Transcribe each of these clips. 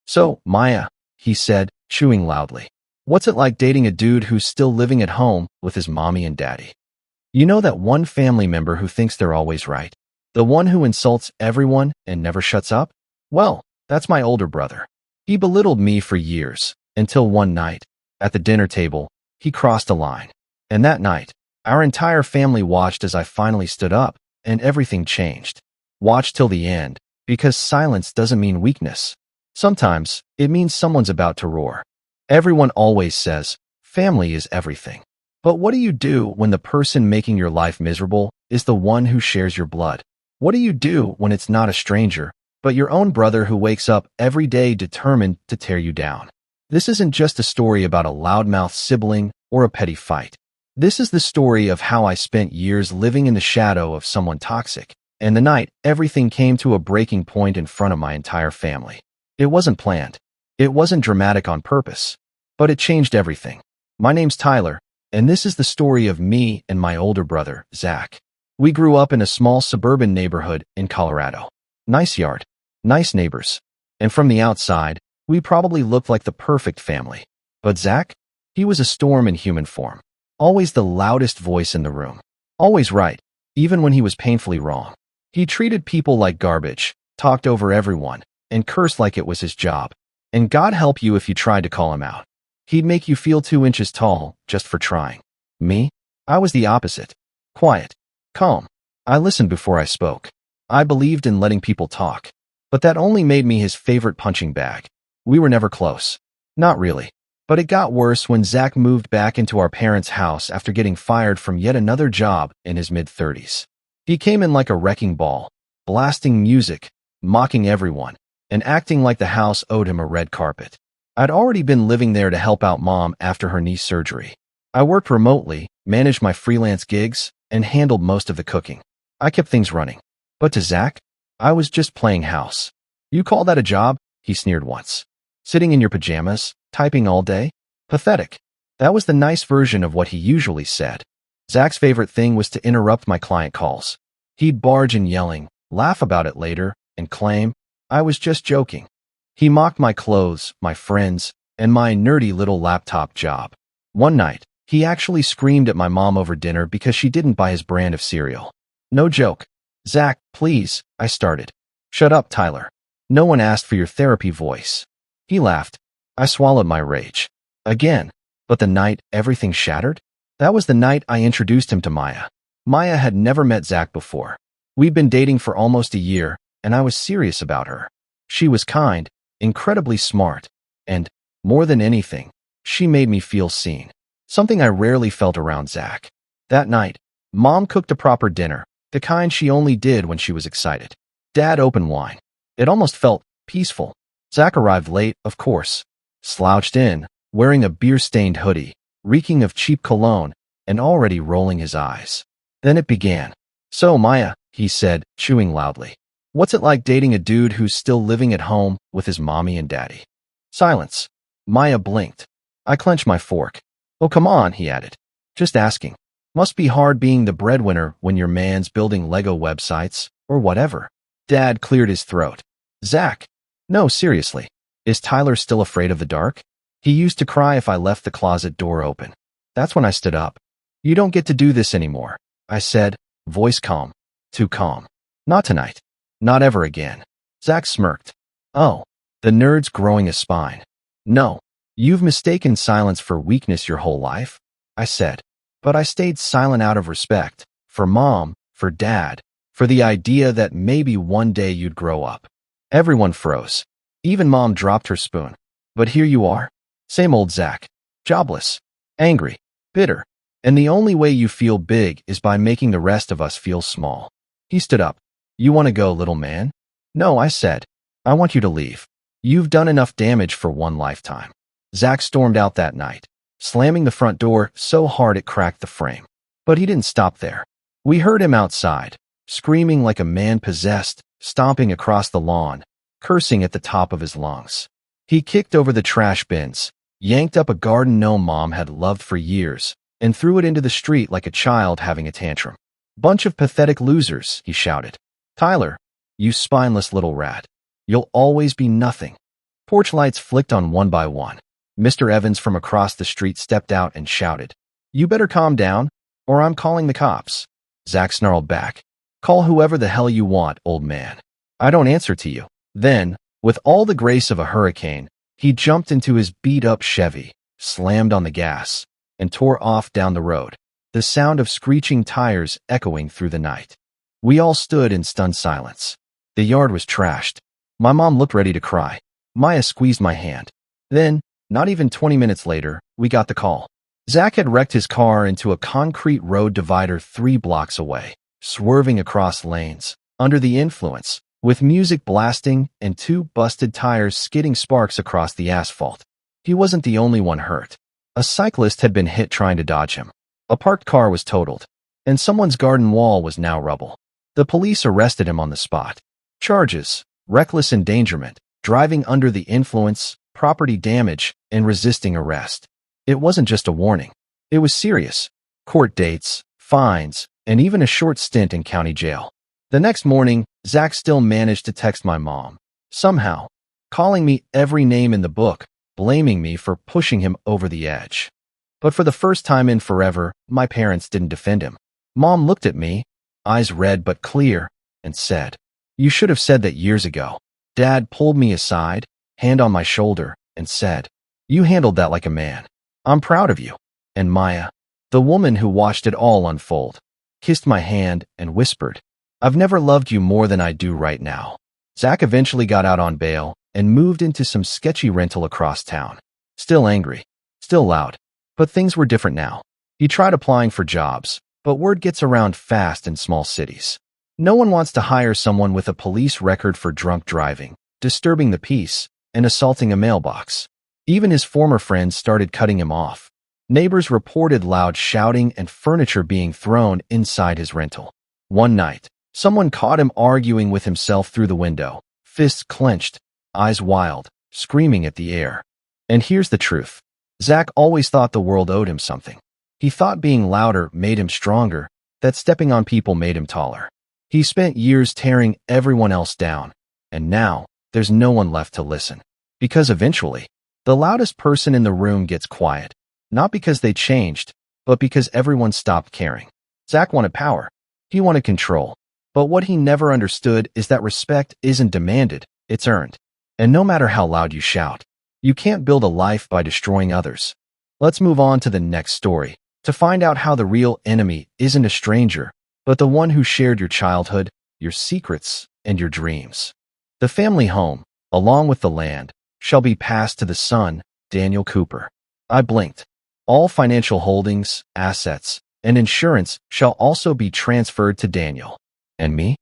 "So, Maya," he said, chewing loudly, "what's it like dating a dude who's still living at home with his mommy and daddy? You know that one family member who thinks they're always right? The one who insults everyone and never shuts up? Well, that's my older brother. He belittled me for years, until one night, at the dinner table, he crossed a line. And that night, our entire family watched as I finally stood up, and everything changed. Watch till the end, because silence doesn't mean weakness. Sometimes, it means someone's about to roar. Everyone always says, family is everything. But what do you do when the person making your life miserable is the one who shares your blood? What do you do when it's not a stranger, but your own brother who wakes up every day determined to tear you down? This isn't just a story about a loudmouth sibling or a petty fight. This is the story of how I spent years living in the shadow of someone toxic, and the night everything came to a breaking point in front of my entire family. It wasn't planned. It wasn't dramatic on purpose. But it changed everything. My name's Tyler, and this is the story of me and my older brother, Zach. We grew up in a small suburban neighborhood in Colorado. Nice yard, nice neighbors. And from the outside, we probably looked like the perfect family. But Zach? He was a storm in human form. Always the loudest voice in the room. Always right, even when he was painfully wrong. He treated people like garbage, talked over everyone, and cursed like it was his job. And God help you if you tried to call him out. He'd make you feel 2 inches tall just for trying. Me? I was the opposite. Quiet. Calm. I listened before I spoke. I believed in letting people talk. But that only made me his favorite punching bag. We were never close. Not really. But it got worse when Zach moved back into our parents' house after getting fired from yet another job in his mid-30s. He came in like a wrecking ball, blasting music, mocking everyone, and acting like the house owed him a red carpet. I'd already been living there to help out Mom after her knee surgery. I worked remotely, managed my freelance gigs, and handled most of the cooking. I kept things running. But to Zach, I was just playing house. "You call that a job?" he sneered once. "Sitting in your pajamas, typing all day? Pathetic." That was the nice version of what he usually said. Zach's favorite thing was to interrupt my client calls. He'd barge in yelling, laugh about it later, and claim I was just joking. He mocked my clothes, my friends, and my nerdy little laptop job. One night, he actually screamed at my mom over dinner because she didn't buy his brand of cereal. No joke. "Zach, please," I started. "Shut up, Tyler. No one asked for your therapy voice." He laughed. I swallowed my rage. Again. But the night everything shattered? That was the night I introduced him to Maya. Maya had never met Zach before. We'd been dating for almost a year, and I was serious about her. She was kind, incredibly smart, and, more than anything, she made me feel seen. Something I rarely felt around Zach. That night, Mom cooked a proper dinner, the kind she only did when she was excited. Dad opened wine. It almost felt peaceful. Zach arrived late, of course. Slouched in, wearing a beer-stained hoodie, reeking of cheap cologne, and already rolling his eyes. Then it began. "So, Maya," he said, chewing loudly, "what's it like dating a dude who's still living at home with his mommy and daddy?" Silence. Maya blinked. I clenched my fork. "Oh, come on," he added. "Just asking. Must be hard being the breadwinner when your man's building Lego websites, or whatever." Dad cleared his throat. "Zach. No, seriously. Is Tyler still afraid of the dark? He used to cry if I left the closet door open." That's when I stood up. "You don't get to do this anymore," I said, voice calm. Too calm. "Not tonight. Not ever again." Zach smirked. "Oh, the nerd's growing a spine." "No. You've mistaken silence for weakness your whole life," I said. But I stayed silent out of respect. For Mom, for Dad, for the idea that maybe one day you'd grow up. Everyone froze. Even Mom dropped her spoon. But here you are. Same old Zach. Jobless. Angry. Bitter. And the only way you feel big is by making the rest of us feel small. He stood up. "You want to go, little man?" "No," I said. "I want you to leave. You've done enough damage for one lifetime." Zach stormed out that night, slamming the front door so hard it cracked the frame. But he didn't stop there. We heard him outside, screaming like a man possessed, stomping across the lawn, cursing at the top of his lungs. He kicked over the trash bins, yanked up a garden gnome Mom had loved for years, and threw it into the street like a child having a tantrum. "Bunch of pathetic losers," he shouted. "Tyler, you spineless little rat. You'll always be nothing." Porch lights flicked on one by one. Mr. Evans from across the street stepped out and shouted, "You better calm down, or I'm calling the cops." Zach snarled back, "Call whoever the hell you want, old man. I don't answer to you." Then, with all the grace of a hurricane, he jumped into his beat-up Chevy, slammed on the gas, and tore off down the road, the sound of screeching tires echoing through the night. We all stood in stunned silence. The yard was trashed. My mom looked ready to cry. Maya squeezed my hand. Then, not even 20 minutes later, we got the call. Zach had wrecked his car into a concrete road divider 3 blocks away, swerving across lanes, under the influence, with music blasting and 2 busted tires skidding sparks across the asphalt. He wasn't the only one hurt. A cyclist had been hit trying to dodge him. A parked car was totaled, and someone's garden wall was now rubble. The police arrested him on the spot. Charges: reckless endangerment, driving under the influence, property damage, and resisting arrest. It wasn't just a warning. It was serious. Court dates, fines, and even a short stint in county jail. The next morning, Zach still managed to text my mom, somehow, calling me every name in the book, blaming me for pushing him over the edge. But for the first time in forever, my parents didn't defend him. Mom looked at me, eyes red but clear, and said, "You should have said that years ago." Dad pulled me aside, hand on my shoulder, and said, "You handled that like a man. I'm proud of you." And Maya, the woman who watched it all unfold, kissed my hand and whispered, "I've never loved you more than I do right now." Zach eventually got out on bail and moved into some sketchy rental across town. Still angry, still loud, but things were different now. He tried applying for jobs, but word gets around fast in small cities. No one wants to hire someone with a police record for drunk driving, disturbing the peace, and assaulting a mailbox. Even his former friends started cutting him off. Neighbors reported loud shouting and furniture being thrown inside his rental. One night, someone caught him arguing with himself through the window, fists clenched, eyes wild, screaming at the air. And here's the truth. Zach always thought the world owed him something. He thought being louder made him stronger, that stepping on people made him taller. He spent years tearing everyone else down, and now there's no one left to listen. Because eventually, the loudest person in the room gets quiet, not because they changed, but because everyone stopped caring. Zach wanted power. He wanted control. But what he never understood is that respect isn't demanded, it's earned. And no matter how loud you shout, you can't build a life by destroying others. Let's move on to the next story, to find out how the real enemy isn't a stranger, but the one who shared your childhood, your secrets, and your dreams. The family home, along with the land, shall be passed to the son, Daniel Cooper. I blinked. All financial holdings, assets, and insurance shall also be transferred to Daniel. And me?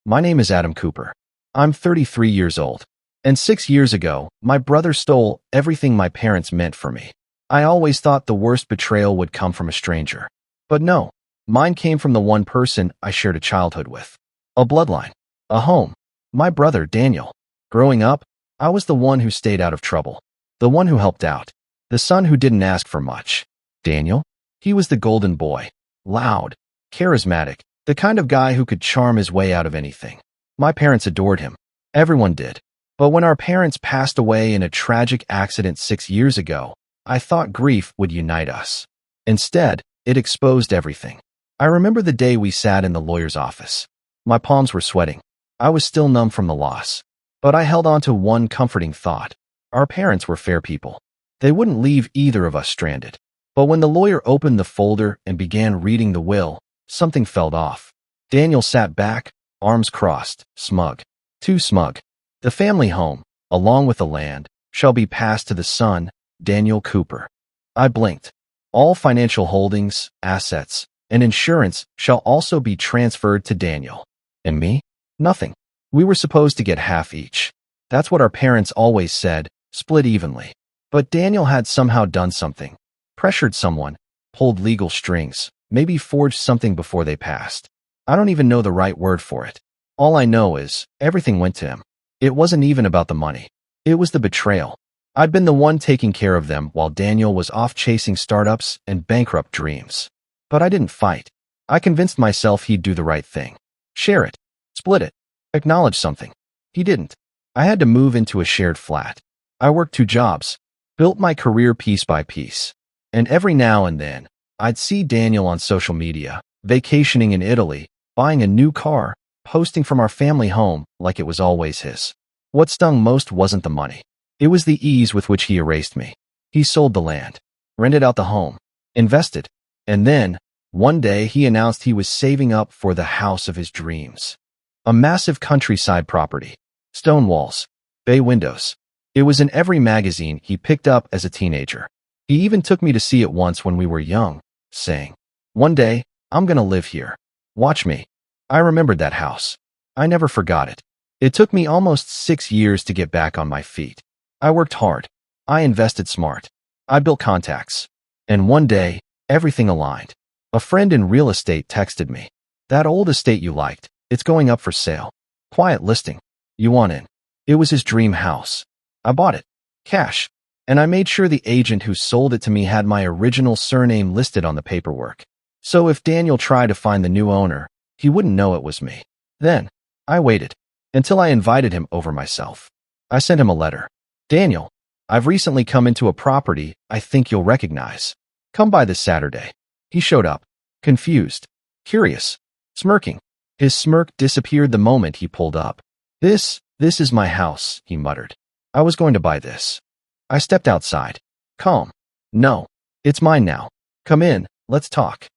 My name is Adam Cooper. I'm 33 years old. And 6 years ago, my brother stole everything my parents meant for me. I always thought the worst betrayal would come from a stranger. But no, mine came from the one person I shared a childhood with. A bloodline. A home. My brother, Daniel. Growing up, I was the one who stayed out of trouble. The one who helped out. The son who didn't ask for much. Daniel? He was the golden boy. Loud. Charismatic. The kind of guy who could charm his way out of anything. My parents adored him. Everyone did. But when our parents passed away in a tragic accident 6 years ago, I thought grief would unite us. Instead, it exposed everything. I remember the day we sat in the lawyer's office. My palms were sweating. I was still numb from the loss. But I held on to one comforting thought. Our parents were fair people. They wouldn't leave either of us stranded. But when the lawyer opened the folder and began reading the will, something fell off. Daniel sat back, arms crossed, smug. Too smug. The family home, along with the land, shall be passed to the son, Daniel Cooper. I blinked. All financial holdings, assets, and insurance shall also be transferred to Daniel. And me? Nothing. We were supposed to get half each. That's what our parents always said, split evenly. But Daniel had somehow done something. Pressured someone, pulled legal strings, maybe forged something before they passed. I don't even know the right word for it. All I know is, everything went to him. It wasn't even about the money. It was the betrayal. I'd been the one taking care of them while Daniel was off chasing startups and bankrupt dreams. But I didn't fight. I convinced myself he'd do the right thing. Share it. Split it. Acknowledge something. He didn't. I had to move into a shared flat. I worked 2 jobs, built my career piece by piece. And every now and then, I'd see Daniel on social media, vacationing in Italy, buying a new car, posting from our family home like it was always his. What stung most wasn't the money. It was the ease with which he erased me. He sold the land, rented out the home, invested, and then, one day he announced he was saving up for the house of his dreams. A massive countryside property, stone walls, bay windows. It was in every magazine he picked up as a teenager. He even took me to see it once when we were young, saying, "One day, I'm gonna live here. Watch me." I remembered that house. I never forgot it. It took me almost 6 years to get back on my feet. I worked hard. I invested smart. I built contacts. And one day, everything aligned. A friend in real estate texted me, "That old estate you liked, it's going up for sale. Quiet listing. You want in?" It was his dream house. I bought it. Cash. And I made sure the agent who sold it to me had my original surname listed on the paperwork. So if Daniel tried to find the new owner, he wouldn't know it was me. Then, I waited until I invited him over myself. I sent him a letter. "Daniel, I've recently come into a property I think you'll recognize. Come by this Saturday." He showed up, confused, curious, smirking. His smirk disappeared the moment he pulled up. This is my house," he muttered. "I was going to buy this." I stepped outside. Calm. "No, it's mine now. Come in, let's talk."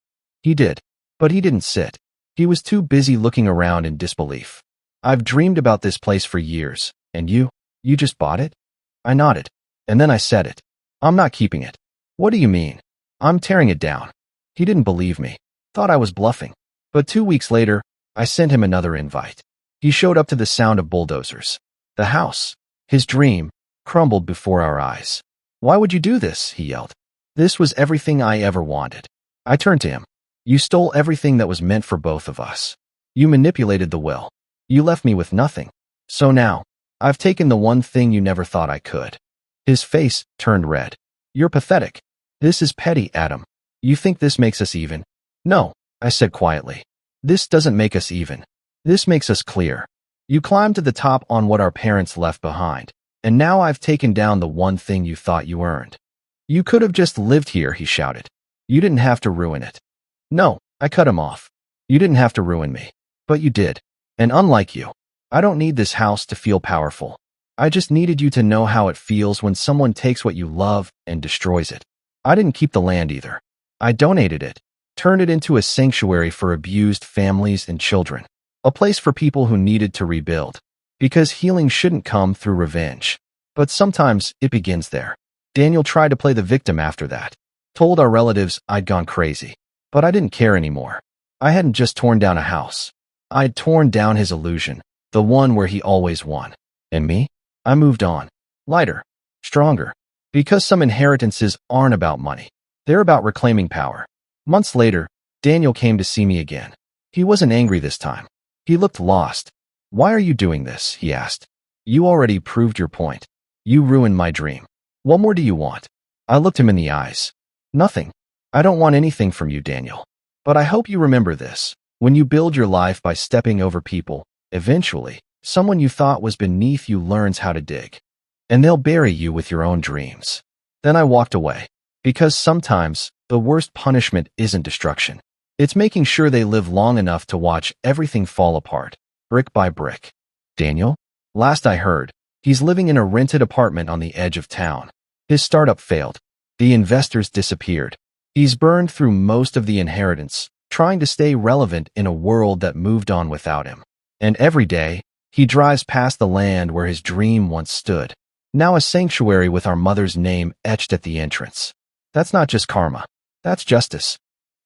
He did, but he didn't sit. He was too busy looking around in disbelief. "I've dreamed about this place for years, and you just bought it?" I nodded, and then I said it. "I'm not keeping it." "What do you mean?" "I'm tearing it down." He didn't believe me, thought I was bluffing. But 2 weeks later, I sent him another invite. He showed up to the sound of bulldozers. The house, his dream, crumbled before our eyes. "Why would you do this?" he yelled. "This was everything I ever wanted." I turned to him. "You stole everything that was meant for both of us. You manipulated the will. You left me with nothing. So now, I've taken the one thing you never thought I could." His face turned red. "You're pathetic. This is petty, Adam. You think this makes us even?" "No," I said quietly. "This doesn't make us even. This makes us clear. You climbed to the top on what our parents left behind, and now I've taken down the one thing you thought you earned." "You could have just lived here," he shouted. "You didn't have to ruin it." "No," I cut him off. "You didn't have to ruin me. But you did. And unlike you, I don't need this house to feel powerful. I just needed you to know how it feels when someone takes what you love and destroys it." I didn't keep the land either. I donated it, turned it into a sanctuary for abused families and children, a place for people who needed to rebuild. Because healing shouldn't come through revenge. But sometimes it begins there. Daniel tried to play the victim after that. Told our relatives I'd gone crazy. But I didn't care anymore. I hadn't just torn down a house. I'd torn down his illusion, the one where he always won. And me? I moved on. Lighter. Stronger. Because some inheritances aren't about money. They're about reclaiming power. Months later, Daniel came to see me again. He wasn't angry this time. He looked lost. "Why are you doing this?" he asked. "You already proved your point. You ruined my dream. What more do you want?" I looked him in the eyes. "Nothing. I don't want anything from you, Daniel. But I hope you remember this. When you build your life by stepping over people, eventually, someone you thought was beneath you learns how to dig. And they'll bury you with your own dreams." Then I walked away. Because sometimes, the worst punishment isn't destruction. It's making sure they live long enough to watch everything fall apart, brick by brick. Daniel? Last I heard, he's living in a rented apartment on the edge of town. His startup failed. The investors disappeared. He's burned through most of the inheritance, trying to stay relevant in a world that moved on without him. And every day, he drives past the land where his dream once stood. Now a sanctuary with our mother's name etched at the entrance. That's not just karma. That's justice.